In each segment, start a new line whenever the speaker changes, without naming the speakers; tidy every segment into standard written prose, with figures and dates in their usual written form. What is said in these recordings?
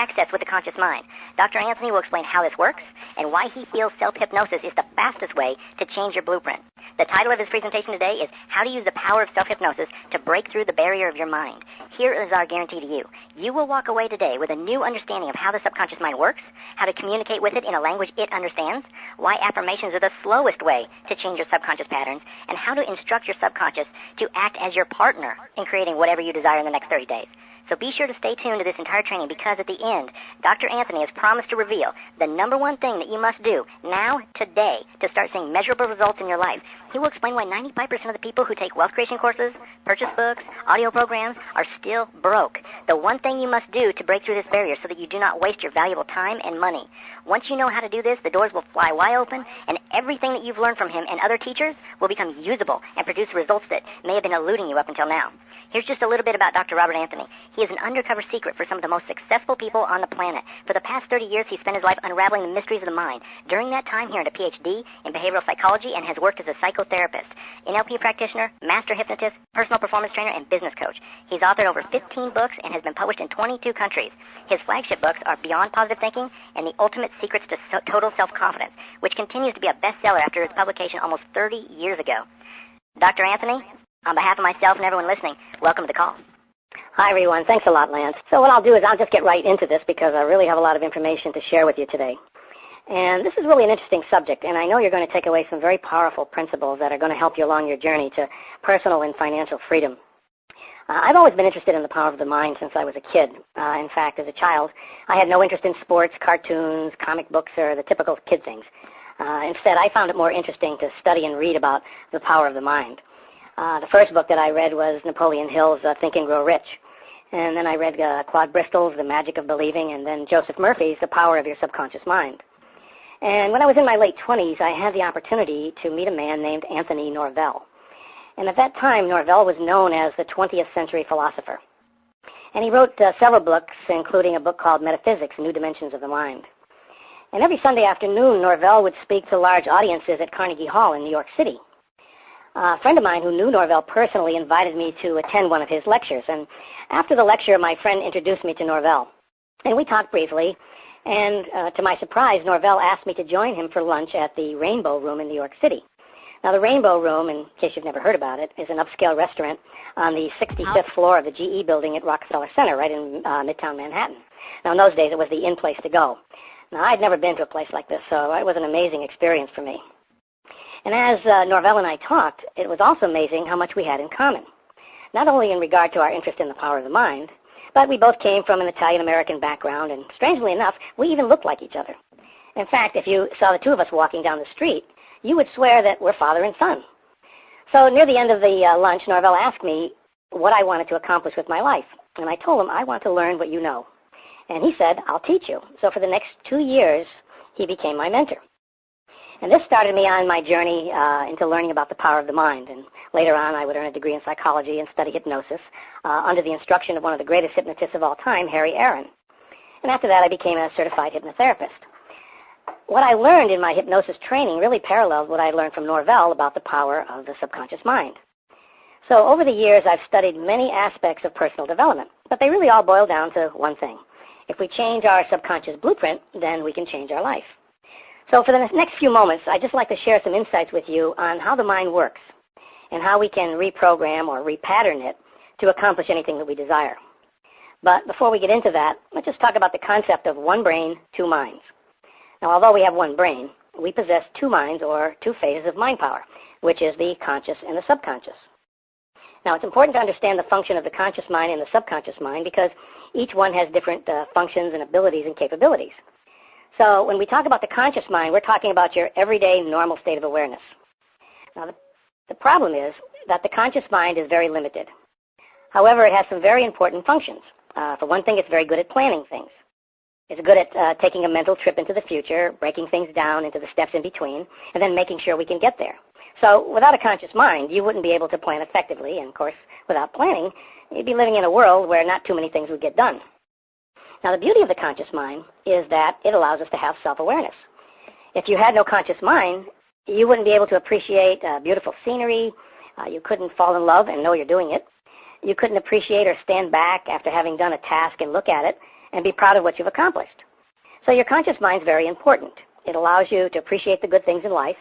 access with the conscious mind. Dr. Anthony will explain how this works and why he feels self-hypnosis is the fastest way to change your blueprint. The title of his presentation today is How to Use the Power of Self-Hypnosis to Break Through the Barrier of Your Mind. Here is our guarantee to you. You will walk away today with a new understanding of how the subconscious mind works, how to communicate with it in a language it understands, why affirmations are the slowest way to change your subconscious patterns, and how to instruct your subconscious to act as your partner in creating whatever you desire in the next 30 days. So be sure to stay tuned to this entire training because at the end, Dr. Anthony has promised to reveal the number one thing that you must do now, today, to start seeing measurable results in your life. He will explain why 95% of the people who take wealth creation courses, purchase books, audio programs are still broke. The one thing you must do to break through this barrier so that you do not waste your valuable time and money. Once you know how to do this, the doors will fly wide open and everything that you've learned from him and other teachers will become usable and produce results that may have been eluding you up until now. Here's just a little bit about Dr. Robert Anthony. He is an undercover secret for some of the most successful people on the planet. For the past 30 years, he spent his life unraveling the mysteries of the mind. During that time, he earned a PhD in behavioral psychology and has worked as a psychotherapist, NLP practitioner, master hypnotist, personal performance trainer, and business coach. He's authored over 15 books and has been published in 22 countries. His flagship books are Beyond Positive Thinking and The Ultimate Secrets to Total Self-Confidence, which continues to be a bestseller after its publication almost 30 years ago. Dr. Anthony, on behalf of myself and everyone listening, welcome to the call.
Hi, everyone. Thanks a lot, Lance. So what I'll do is I'll just get right into this because I really have a lot of information to share with you today. And this is really an interesting subject, and I know you're going to take away some very powerful principles that are going to help you along your journey to personal and financial freedom. I've always been interested in the power of the mind since I was a kid. In fact, as a child, I had no interest in sports, cartoons, comic books, or the typical kid things. Instead, I found it more interesting to study and read about the power of the mind. The first book that I read was Napoleon Hill's Think and Grow Rich. And then I read Claude Bristol's The Magic of Believing, and then Joseph Murphy's The Power of Your Subconscious Mind. And when I was in my late 20s, I had the opportunity to meet a man named Anthony Norvell. And at that time, Norvell was known as the 20th century philosopher. And he wrote several books, including a book called Metaphysics, New Dimensions of the Mind. And every Sunday afternoon, Norvell would speak to large audiences at Carnegie Hall in New York City. A friend of mine who knew Norvell personally invited me to attend one of his lectures. And after the lecture, my friend introduced me to Norvell. And we talked briefly. And to my surprise, Norvell asked me to join him for lunch at the Rainbow Room in New York City. Now, the Rainbow Room, in case you've never heard about it, is an upscale restaurant on the 65th floor of the GE building at Rockefeller Center, right in Midtown Manhattan. Now, in those days, it was the in place to go. Now, I'd never been to a place like this, so it was an amazing experience for me. And as Norvell and I talked, it was also amazing how much we had in common, not only in regard to our interest in the power of the mind, but we both came from an Italian-American background, and strangely enough, we even looked like each other. In fact, if you saw the two of us walking down the street, you would swear that we're father and son. So near the end of the lunch, Norvell asked me what I wanted to accomplish with my life, and I told him, I want to learn what you know. And he said, I'll teach you. So for the next 2 years, he became my mentor. And this started me on my journey into learning about the power of the mind. And later on, I would earn a degree in psychology and study hypnosis under the instruction of one of the greatest hypnotists of all time, Harry Aaron. And after that, I became a certified hypnotherapist. What I learned in my hypnosis training really paralleled what I learned from Norvell about the power of the subconscious mind. So over the years, I've studied many aspects of personal development, but they really all boil down to one thing. If we change our subconscious blueprint, then we can change our life. So for the next few moments, I'd just like to share some insights with you on how the mind works and how we can reprogram or repattern it to accomplish anything that we desire. But before we get into that, let's just talk about the concept of one brain, two minds. Now, although we have one brain, we possess two minds or two phases of mind power, which is the conscious and the subconscious. Now, it's important to understand the function of the conscious mind and the subconscious mind because each one has different functions and abilities and capabilities. So when we talk about the conscious mind, we're talking about your everyday normal state of awareness. Now, the problem is that the conscious mind is very limited. However, it has some very important functions. For one thing, it's very good at planning things. It's good at taking a mental trip into the future, breaking things down into the steps in between, and then making sure we can get there. So without a conscious mind, you wouldn't be able to plan effectively, and of course, without planning, you'd be living in a world where not too many things would get done. Now, the beauty of the conscious mind is that it allows us to have self-awareness. If you had no conscious mind, you wouldn't be able to appreciate beautiful scenery. You couldn't fall in love and know you're doing it. You couldn't appreciate or stand back after having done a task and look at it and be proud of what you've accomplished. So your conscious mind is very important. It allows you to appreciate the good things in life,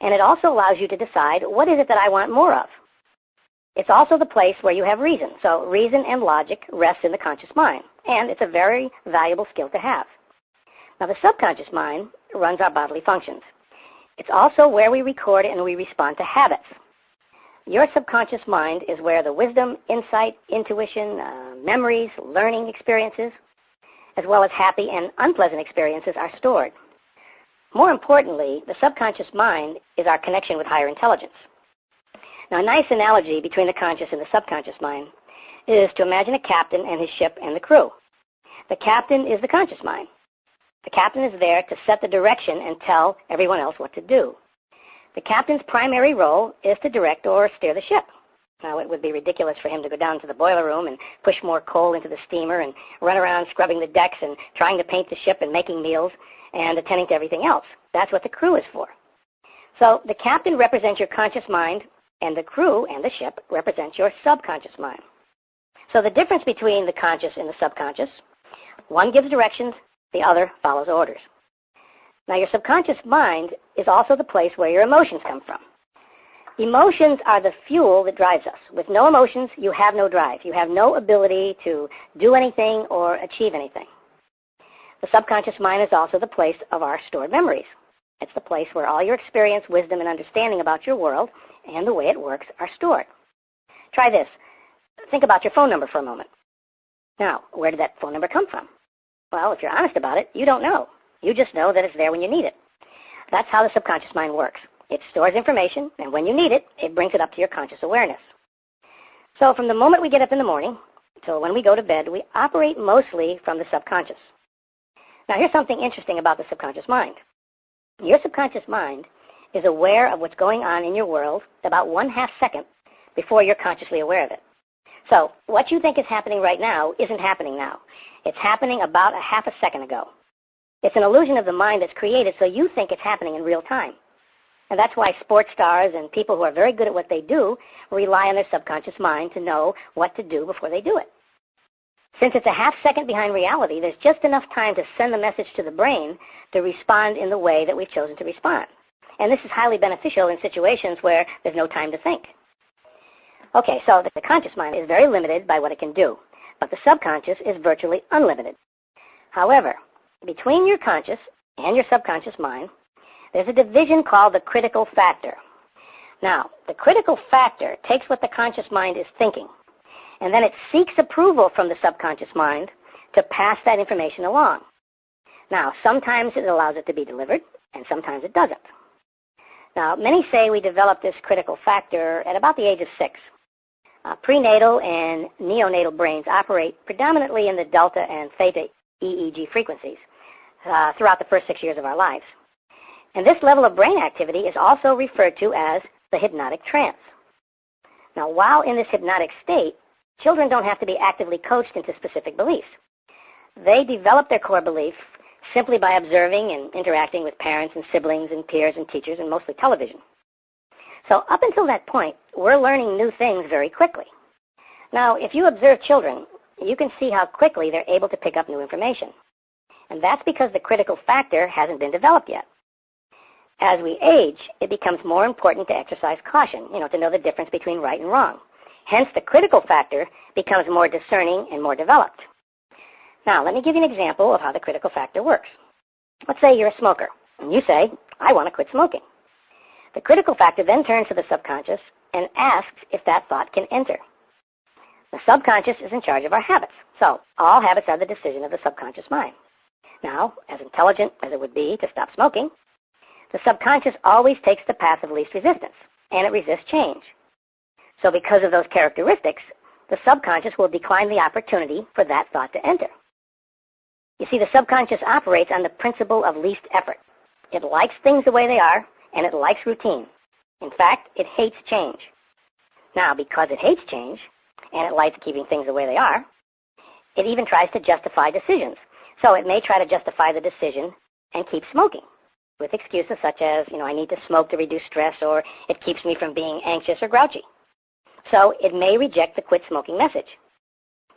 and it also allows you to decide, what is it that I want more of? It's also the place where you have reason. So reason and logic rest in the conscious mind, and it's a very valuable skill to have. Now, the subconscious mind runs our bodily functions. It's also where we record and we respond to habits. Your subconscious mind is where the wisdom, insight, intuition, memories, learning experiences, as well as happy and unpleasant experiences are stored. More importantly, the subconscious mind is our connection with higher intelligence. Now, a nice analogy between the conscious and the subconscious mind is to imagine a captain and his ship and the crew. The captain is the conscious mind. The captain is there to set the direction and tell everyone else what to do. The captain's primary role is to direct or steer the ship. Now, it would be ridiculous for him to go down to the boiler room and push more coal into the steamer and run around scrubbing the decks and trying to paint the ship and making meals and attending to everything else. That's what the crew is for. So the captain represents your conscious mind, and the crew and the ship represents your subconscious mind. So the difference between the conscious and the subconscious, one gives directions, the other follows orders. Now, your subconscious mind is also the place where your emotions come from. Emotions are the fuel that drives us. With no emotions, you have no drive. You have no ability to do anything or achieve anything. The subconscious mind is also the place of our stored memories. It's the place where all your experience, wisdom, and understanding about your world and the way it works are stored. Try this. Think about your phone number for a moment. Now, where did that phone number come from? Well, if you're honest about it, you don't know. You just know that it's there when you need it. That's how the subconscious mind works. It stores information, and when you need it, it brings it up to your conscious awareness. So from the moment we get up in the morning till when we go to bed, we operate mostly from the subconscious. Now, here's something interesting about the subconscious mind. Your subconscious mind is aware of what's going on in your world about 1/2 second before you're consciously aware of it. So what you think is happening right now isn't happening now. It's happening about 1/2 second ago. It's an illusion of the mind that's created, so you think it's happening in real time. And that's why sports stars and people who are very good at what they do rely on their subconscious mind to know what to do before they do it. Since it's 1/2 second behind reality, there's just enough time to send the message to the brain to respond in the way that we've chosen to respond. And this is highly beneficial in situations where there's no time to think. Okay, so the conscious mind is very limited by what it can do, but the subconscious is virtually unlimited. However, between your conscious and your subconscious mind, there's a division called the critical factor. Now, the critical factor takes what the conscious mind is thinking, and then it seeks approval from the subconscious mind to pass that information along. Now, sometimes it allows it to be delivered, and sometimes it doesn't. Now, many say we develop this critical factor at about the age of 6. Prenatal and neonatal brains operate predominantly in the delta and theta EEG frequencies throughout the first 6 years of our lives. And this level of brain activity is also referred to as the hypnotic trance. Now, while in this hypnotic state, children don't have to be actively coached into specific beliefs. They develop their core belief simply by observing and interacting with parents and siblings and peers and teachers and mostly television. So up until that point, we're learning new things very quickly. Now, if you observe children, you can see how quickly they're able to pick up new information. And that's because the critical factor hasn't been developed yet. As we age, it becomes more important to exercise caution, to know the difference between right and wrong. Hence, the critical factor becomes more discerning and more developed. Now, let me give you an example of how the critical factor works. Let's say you're a smoker, and you say, I want to quit smoking. The critical factor then turns to the subconscious and asks if that thought can enter. The subconscious is in charge of our habits, so all habits are the decision of the subconscious mind. Now, as intelligent as it would be to stop smoking, the subconscious always takes the path of least resistance, and it resists change. So because of those characteristics, the subconscious will decline the opportunity for that thought to enter. You see, the subconscious operates on the principle of least effort. It likes things the way they are, and it likes routine. In fact, it hates change. Now, because it hates change, and it likes keeping things the way they are, it even tries to justify decisions. So it may try to justify the decision and keep smoking with excuses such as, I need to smoke to reduce stress, or it keeps me from being anxious or grouchy. So it may reject the quit smoking message.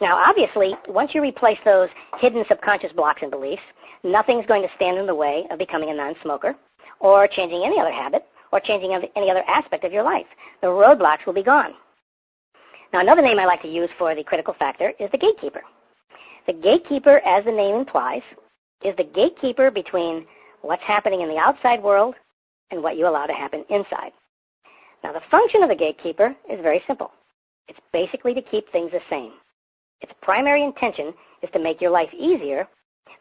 Now, obviously, once you replace those hidden subconscious blocks and beliefs, nothing's going to stand in the way of becoming a non-smoker or changing any other habit or changing any other aspect of your life. The roadblocks will be gone. Now, another name I like to use for the critical factor is the gatekeeper. The gatekeeper, as the name implies, is the gatekeeper between what's happening in the outside world and what you allow to happen inside. Now, the function of the gatekeeper is very simple. It's basically to keep things the same. Its primary intention is to make your life easier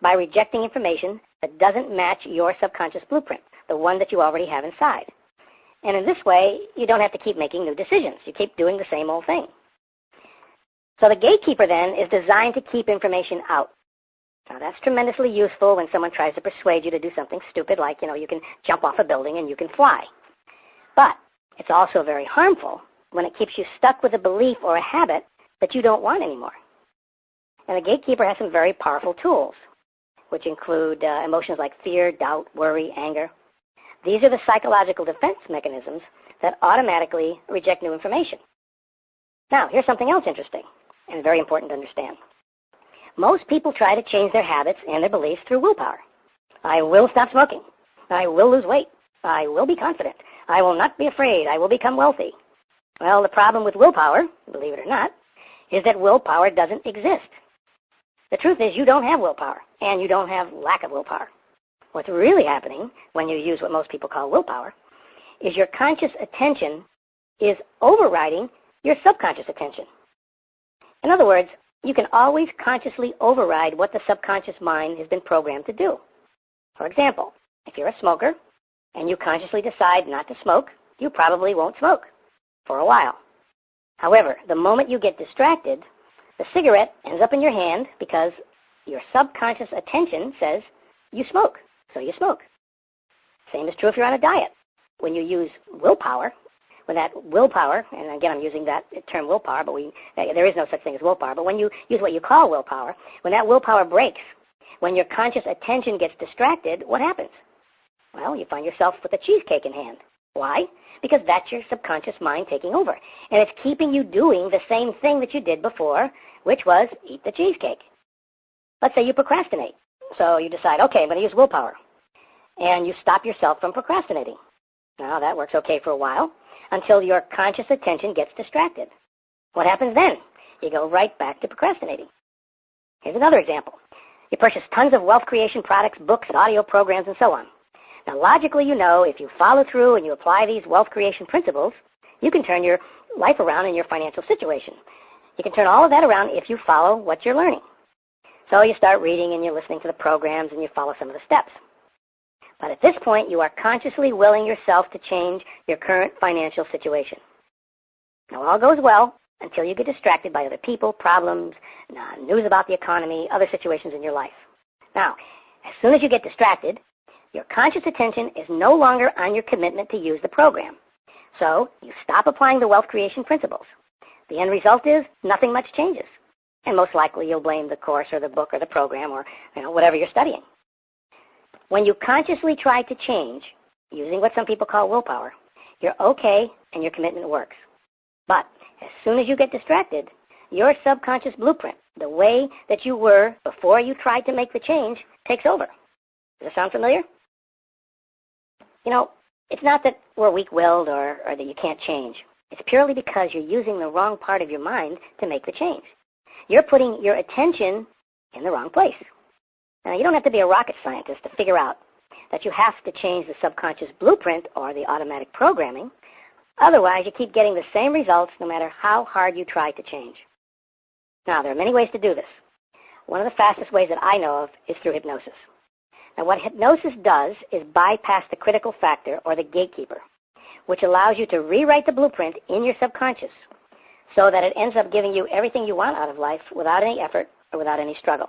by rejecting information that doesn't match your subconscious blueprint, the one that you already have inside. And in this way, you don't have to keep making new decisions. You keep doing the same old thing. So the gatekeeper, then, is designed to keep information out. Now, that's tremendously useful when someone tries to persuade you to do something stupid like, you can jump off a building and you can fly. But it's also very harmful when it keeps you stuck with a belief or a habit that you don't want anymore. And the gatekeeper has some very powerful tools, which include emotions like fear, doubt, worry, anger. These are the psychological defense mechanisms that automatically reject new information. Now, here's something else interesting and very important to understand. Most people try to change their habits and their beliefs through willpower. I will stop smoking. I will lose weight. I will be confident. I will not be afraid. I will become wealthy. Well, the problem with willpower, believe it or not, is that willpower doesn't exist. The truth is you don't have willpower, and you don't have lack of willpower. What's really happening when you use what most people call willpower is your conscious attention is overriding your subconscious attention. In other words, you can always consciously override what the subconscious mind has been programmed to do. For example, if you're a smoker and you consciously decide not to smoke, you probably won't smoke for a while. However, the moment you get distracted, the cigarette ends up in your hand because your subconscious attention says you smoke, so you smoke. Same is true if you're on a diet. When you use willpower, when that willpower, and again I'm using that term willpower, but there is no such thing as willpower, but when you use what you call willpower, when that willpower breaks, when your conscious attention gets distracted, what happens? Well, you find yourself with a cheesecake in hand. Why? Because that's your subconscious mind taking over. And it's keeping you doing the same thing that you did before, which was eat the cheesecake. Let's say you procrastinate. So you decide, okay, I'm going to use willpower. And you stop yourself from procrastinating. Now, that works okay for a while until your conscious attention gets distracted. What happens then? You go right back to procrastinating. Here's another example. You purchase tons of wealth creation products, books, audio programs, and so on. Now, logically, you know, if you follow through and you apply these wealth creation principles, you can turn your life around in your financial situation. You can turn all of that around if you follow what you're learning. So you start reading and you're listening to the programs and you follow some of the steps. But at this point, you are consciously willing yourself to change your current financial situation. Now, all goes well until you get distracted by other people, problems, news about the economy, other situations in your life. Now, as soon as you get distracted, your conscious attention is no longer on your commitment to use the program. So you stop applying the wealth creation principles. The end result is nothing much changes. And most likely you'll blame the course or the book or the program or whatever you're studying. When you consciously try to change, using what some people call willpower, you're okay and your commitment works. But as soon as you get distracted, your subconscious blueprint, the way that you were before you tried to make the change, takes over. Does that sound familiar? It's not that we're weak-willed or that you can't change. It's purely because you're using the wrong part of your mind to make the change. You're putting your attention in the wrong place. Now, you don't have to be a rocket scientist to figure out that you have to change the subconscious blueprint or the automatic programming. Otherwise, you keep getting the same results no matter how hard you try to change. Now, there are many ways to do this. One of the fastest ways that I know of is through hypnosis. Now, what hypnosis does is bypass the critical factor or the gatekeeper, which allows you to rewrite the blueprint in your subconscious so that it ends up giving you everything you want out of life without any effort or without any struggle.